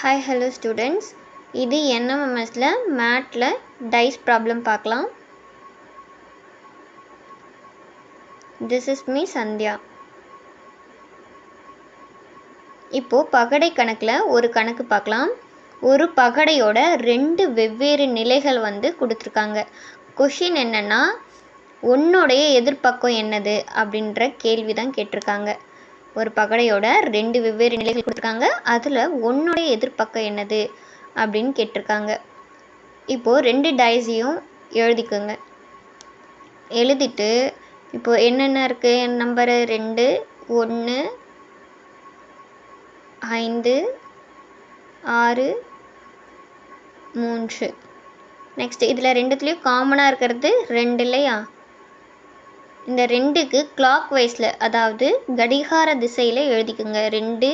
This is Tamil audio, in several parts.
ஹாய் ஹலோ ஸ்டூடெண்ட்ஸ், இது NMMSல மேட்டில் டைஸ் ப்ராப்ளம் பார்க்கலாம். This is me Sandhya. இப்போது பகடை கணக்கில் ஒரு கணக்கு பார்க்கலாம். ஒரு பகடையோட 2 வெவ்வேறு நிலைகள் கொடுத்துருக்காங்க. கொஷின் என்னென்னா, உன்னுடைய எதிர்பக்கம் என்னது அப்படின்ற கேள்வி தான் கேட்டிருக்காங்க. ஒரு பகடையோட 2 வெவ்வேறு நிலைகள் கொடுத்துருக்காங்க. அதில் உன்னுடைய எதிர்பக்கம் என்னது அப்படின்னு கேட்டிருக்காங்க. இப்போது 2 டைஸையும் எழுதிக்கோங்க. எழுதிட்டு இப்போது என்னென்ன இருக்குது, நம்பரு 2, 1, 5, 6, 3. நெக்ஸ்ட் இதில் ரெண்டுத்துலேயும் காமனாக இருக்கிறது 2 இல்லையா? இந்த 2க்கு கிளாக் வைஸில், அதாவது கடிகார திசையில் எழுதிக்கோங்க. 2,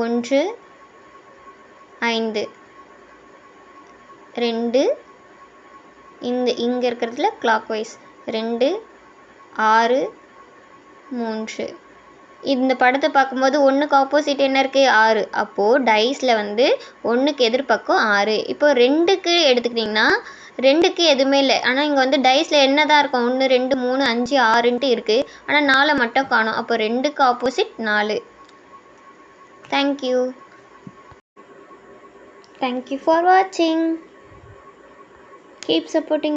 1, 5. 2 இங்கே இருக்கிறதுல கிளாக் வைஸ் 2, 6, 3. இந்த படத்தை பார்க்கும்போது 1க்கு ஆப்போசிட் என்ன இருக்குது? 6. அப்போது டைஸில் 1க்கு எதிர்பக்கம் 6. இப்போது 2க்கு எடுத்துக்கிட்டிங்கன்னா 2க்கு எதுவுமே இல்லை. ஆனால் இங்கே டைஸில் என்ன தான் இருக்கும்? 1, 2, 3, 5, 6ன்ட்டு இருக்குது. ஆனால் 4 மட்டும் காணும். அப்போ 2க்கு opposite 4. Thank you. Thank you for watching. Keep supporting.